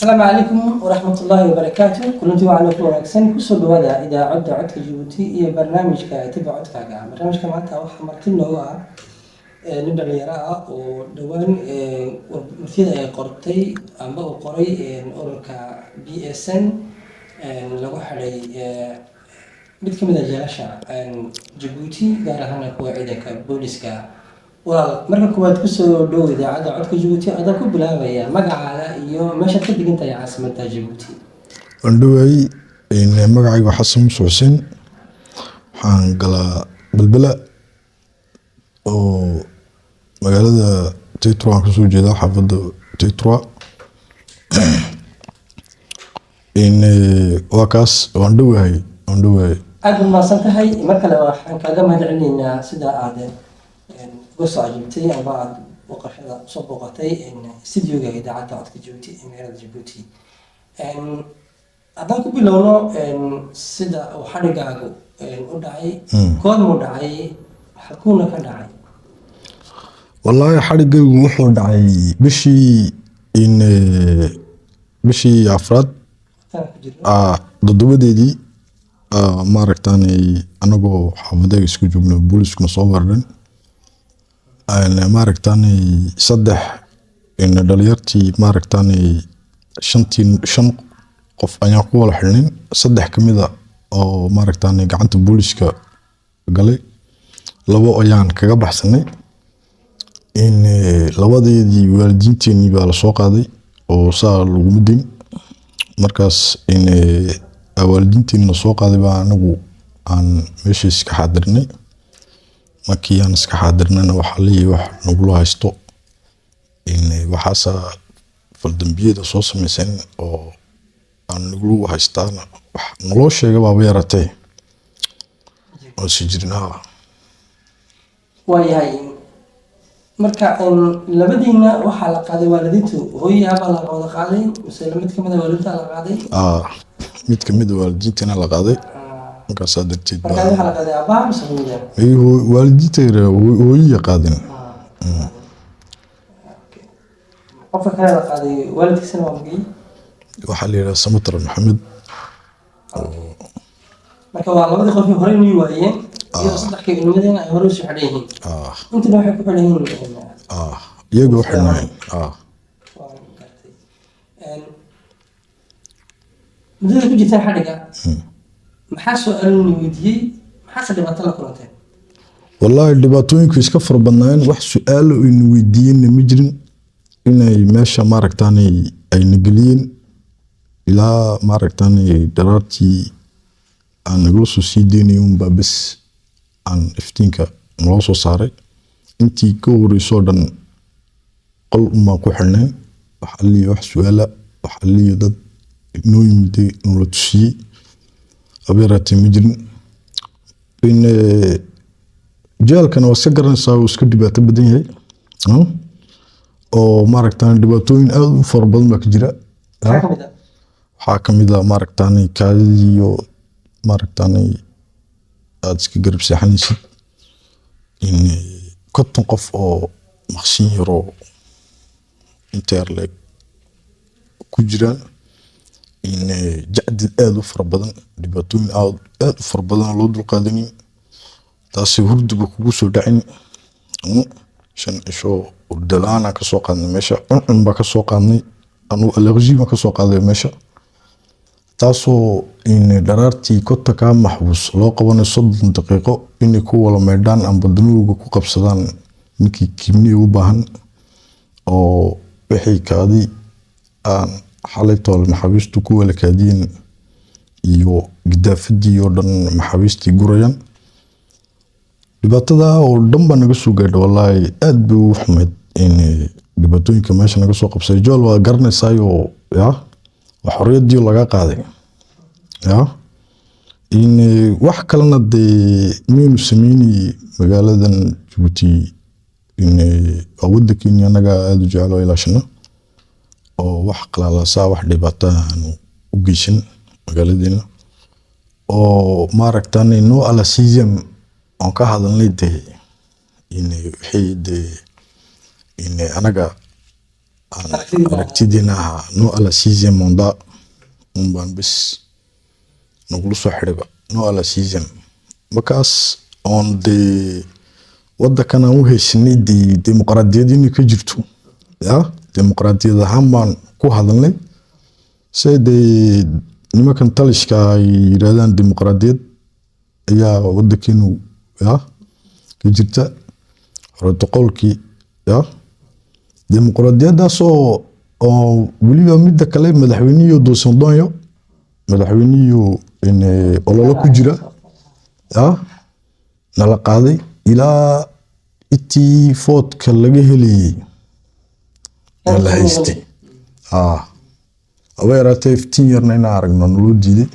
السلام عليكم ورحمة الله وبركاته. كلنتي وعلى wanaagsan kusoo dhawaada idaacada codka Djibouti iyo barnaamijka Tiba Codkaaga. Barnaamijka maanta waxa martin noogu ah nin dhalinyaro ah oo dhawaan warshada ay qortay amba uu qoray ururka BSN lagu xidhay mid ka mid ah jeelasha Djibouti gaar ahaan kuwa ciidanka booliska. marka kuwaad ku soo dhow idaacada codka Djibouti aad ku bilaabaya magacaaga iyo meesha ka digan tahay caasimadda Djibouti. Wandhowy magacaygu Xasan Muuse Xuseen waxaan galaa Balbala oo magaalada Tétouan aan kasoo jeedaa xaafadda Tétouan waa kaas Wandhowy aad u mahadsan tahay mar kale waxaan kaaga mahadcelinaynaa sida aad uga ajibtay ama aad booqashada soo booqatay studio-ga idaacadda codka Djibouti ee magaalada Djibouti. haddaan ku bilowno sida uu xadhigaagu u dhacay goormuu dhacay halkuuna ka dhacay? wallaahi xadhigaygu wuxuu dhacay bishii afraad toddobadeedii maaragtaanay anagoo xaafadayga isku joogno booliskuna soo weeraran maaragtaanay saddex dhalinyartii maaragtaanay shan qof ayaan ku wada xidhnayn saddex ka mid ah oo maaragtaanay gacanta booliska galay labo ayaan kaga baxsanay labadeedii waalidiinteennii baa la soo qaaday oo saa laguma dayn markaas waalidiinteenna soo qaaday baa anagu aan meesha iska xaadirnay markii aan iska xaadirnayna waxaa leeyahay wax nagula haysto waxaasa faldambiyada soo samaysan oo aan nagula haystaana wax naloo sheega baaba yaratay oo si jirnaa waayahay marka labadiina waxaa la qaaday waalidiintu hooyaha la wada qaaday mise mid ka mid ah waalidiinta la qaaday? mid ka mid ah waalidiintana la qaaday markaas darteed marka waxa la qaaday aabbaha mise hooyada? waalidiinta hooyada qaadeen qofka kale la qaaday waalidkiisana waa magay waxaa la yiraahdaa Samatar Maxamed marka waa labadii qof ee hore inuu waayeen iyo saddex ka ilmadeen ay hore u soo xidhan yihiin inta waxay ku xidhan yihiin iyaga waxay nahay muddada ku jirta xadhiga maxaa su'aal weydiiyey maxaa dhibaato la kulantay? wallaahi dhibaatooyinku iska fara badnaayeen wax su'aalo aynu weydiiyeen ma jirin inay meesha maaragtaanay ay nageliyeen ilaa maaragtaanay daraartii aan nagala soo sii daynay unbaa bes aan iftiinka naloo soo saaray intii ka horeysoo dhan qol unbaan ku xidhnayn wax alliyo wax su'aala wax alliyo dad noo yimiday noola tusiyey abeeraatay ma jirin jeelkana waa iska garanaysaa uu iska dhibaato badan yahay oo maaragtaan dhibaatooyin aad u fara badan baa ka jira waxaa ka mid ah maaragtaanay kaadidii iyo maaragtaanay aad iska garab seexanaysid konton qof oo maqsin yaroo interleg ku jiraan jacdid aad u fara badan dhibaatooyin aad u fara badan loo dulqaadanin taasi hurduba kugu soo dhacin shan cisho dalaana ka soo qaadnay meesha cuncun baa ka soo qaadnay anu allergy baa ka soo qaaday meesha taasoo dharaartii kota kaa maxbuus loo qabanay 30 daqiiqo inay ku wala meedhaan amba danuuga ku qabsadaan ninkii kimni u baahan oo wixii kaadi aan xalay tool maxaabiistu ku wala kaadiyeen iyo gidaafadii oo dhan maxaabiistii gurayaan dhibaatada oo dhan baa naga soo gaadhay wallaahi aad bay u xumeed dhibaatooyinka meesha naga soo qabsay jool waa garanaysaayo xorriyadii laga qaaday wax kalena dee miyaynu sameynay magaaladan Djibouti waa waddankeena anaga aad u jecel oo ilaashana oo wax qalaalaasaa wax dhibaato aanu u geysan magaaladeena oo maaragtaanay no alasizam aan ka hadalnay dee wixii dee anaga aragtidiina no ala sixième mandat baan bis nagula soo xidhayba no ala sixième markaas on de waddankan aan u haysanay dimuqraadiyad inay ka jirto ya dimuqraadiyad ahaan baan ku hadalnay say dee nimankan talishka ay yidhaahdaan dimuqraadiyad ayaa waddankeenu ya ka jirta protocol-kii ya dimuqraadiyadaas oo weliba midda kale madaxweyniyo doosandooyo madaxweyniyo ololo ku jira ya nala qaaday ilaa intii foodka laga helayay la haystay aba yaraatee 15 yarna inaan aragno naloo diiday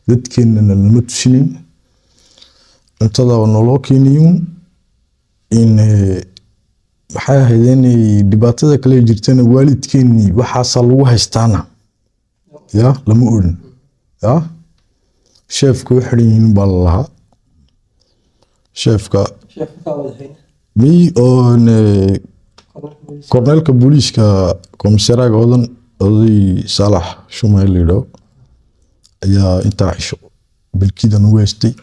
dadkeennana nama tusinayn cuntada naloo keenayuun maxay ahayd inay dhibaatada kale jirtana waalidkeennii waxaasaa lagu haystaana ya lama odhan ya sheefka u xiran yihiin baa la lahaa sheefka mi oon korneelka booliiska komisaraaga oday saalax shumay la yidhaho ayaa intaa cisho bilkida nagu haystay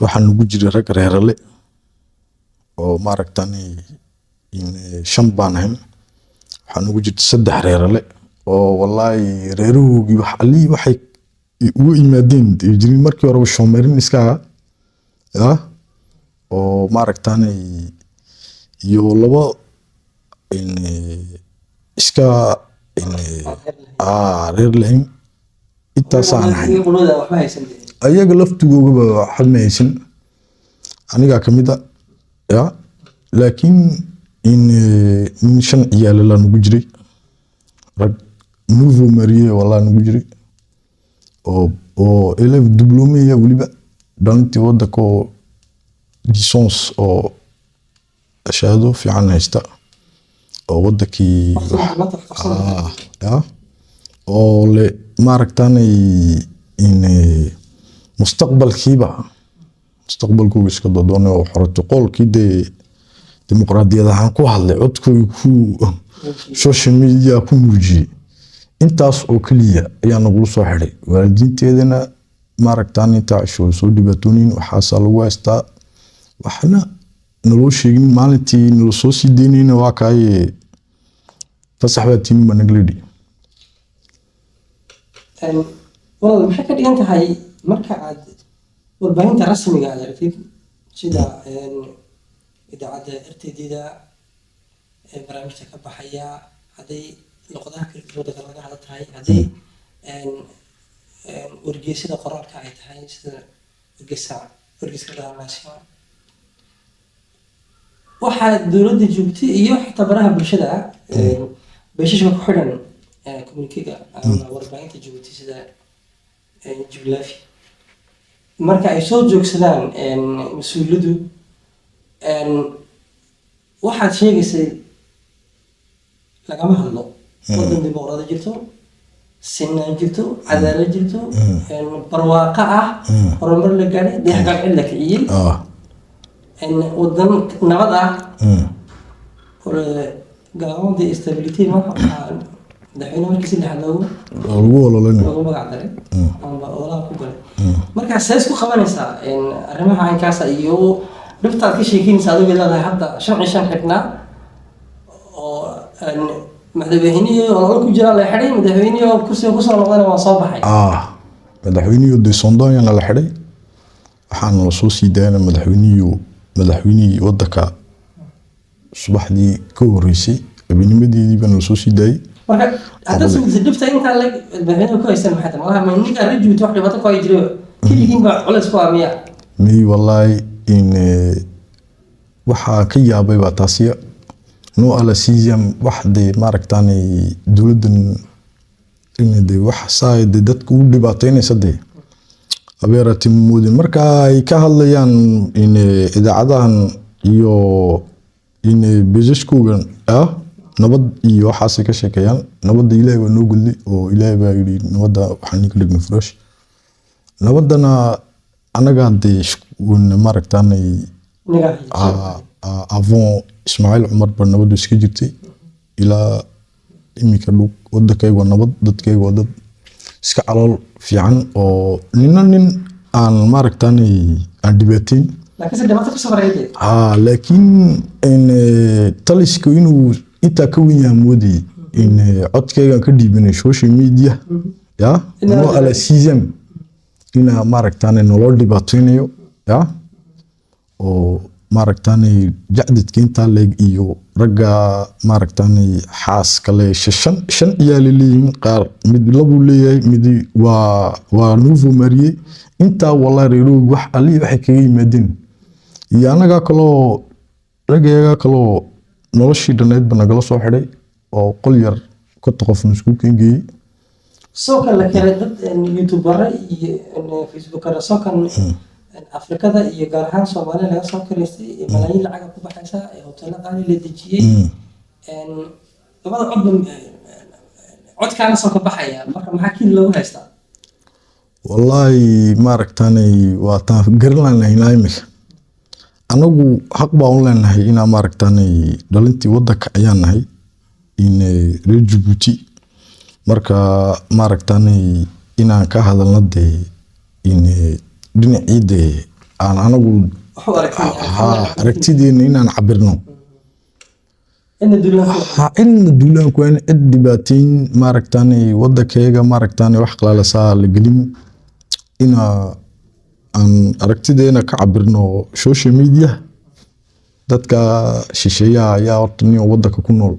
waxaa nagu jiray rag reerale oo maaragtani 5 baan ahayn waxaa nagu jirta 3 reerale oo wallaahi reerahoogii waxay ugu yimaadeen jirin markii horeba shoomeerin iska ya oo maaragtani iyo laba iska reer lahayn intaasaan ahayn ayaga laftigoogaba waxba ma haysan anigaa ka mid a ya laakiin nin 5 ciyaal la nagu jiray rag nouveau marié walaa nagu jiray oo élève diplômé weliba dhalintii waddanka oo licence oo shahaado fiican haysta oo waddankii oo le maaragtanay mustaqbalkooga iska dodoonay oo protocol-kii dee dimuqraadiyad ahaan ku hadlay codkooda ku social media ku muujiyey intaas oo keliya ayaa nagula soo xidhay waalidiinteedana maaragtaan intaa cisho soo dhibaatoonin waxaasaa lagu haystaa waxna naloo sheegin maalintii nala soo sii daynayna waa kaaye fasax baa tiinin baa nagala yidhi walaal maxay ka dhigan tahay marka aad warbaahinta rasmiga aad aragtid sida idaacadda RTD-da barnaamijka ka baxaya hadday luqadaha kala duwan laga hadla tahay hadday wargeysada qoraalka ay tahay sida wargeyska dhaqaalaasha waxaa dowladda joogtay iyo xitaa baraha bulshada beeshashka ku xidhan communique-ga ama warbaahinta joogtay sida Jubilafi marka ay soo joogsadaan mas-uuliyadu waxaad sheegaysay lagama hadlo waddan dimuqraadi jirto sinaan jirto cadaalad jirto barwaaqo ah horumar la gaadhay deegaan cid la kiciyey waddan nabad ah gaamoonta stability madaxweyne markii si lixaad loogu magac daray amba olaha ku galay markaa see isku qabanaysaa arrimaha aynkaasa iyo dhibtaad ka sheekeynaysa adigu leedahay hadda 5 xignaa oo madaxweynihii ololo ku jira la xidhay madaxweynihii oo kursiga kusoo noqdana waa soo baxay madaxweynihii doosandooyana la xidhay waxaana la soo sii daayana madaxweynihii waddanka subaxdii ka horreysay habeennimadeedii baana la soo sii daayay marka hadda soo dhibta inta la madaxweynaha ku haysan maxay tahay ma ninka rajul wax dhibaato ku jiro kaligiin baa culays ku aamiya wallaahi waxaa ka yaabay baa taasiya no ala sixième wax de maaragtaan dowladdan de wax saay de dadku u dhibaataynaysa de abeerati moodin marka ay ka hadlayaan idaacadahan iyo beesashkoogan nabad iyo waxaasay ka sheekeeyaan nabadda ilaahay baa noo gudlay oo ilaahay baa yidhi nabadda waxaan ninka dhignay furash nabaddana annagaa dee maaragtaan avant Ismaaciil Cumar baa nabaddu iska jirtay ilaa iminka wadankayga waa nabad, dadkayga waa dad iska calool fiican oo nin aan maaragtaanay aan dhibaateyn. laakiin se dhibaato ku safarayde laakiin taliska inuu intaa ka weyn yahay moodayay in codkaygaan ka dhiibanay social media ya no ala season ina maaragtaanay nolol dhibaateynayo ya oo maaragtaanay jacdadka intaa leeg iyo ragga maaragtaanay xaas kale shan ciyaal leeyihiin qaar mid labu leeyahay mid waa nouveau marié intaa wallahi reeroog wax ali waxay kaga yimaadeen iyo anaga kaloo ragayga kaloo noloshii dhaneed ba nagala soo xidhay oo qol yar ka qof isku keengeeyay soo kale kale dad youtuber iyo facebooker soo kan Afrikada iyo gaar ahaan Soomaaliya laga soo kireystay malaayiin lacag ku baxaysa hoteelada qaali la dejiyay labada codkaana soo ka baxaya marka maxaa kii loogu haystaa wallahi maaragtaanay waa taan garanaynaa imika anagu xaq baa u leenahay inaan maaragtaanay dhalintii wadanka ayaan nahay in reer Djibouti marka maaragtaanay inaan ka hadalno dee in dhinaciide aan anagu aragtideena inaan cabirno in duulaanku aan cid dhibaateyn maaragtaanay wadankayga maaragtaanay wax qalalasaa la gelin ina aan aragtideena ka cabirno social media dadka shisheeyaha ayaa horta nin wadanka ku nool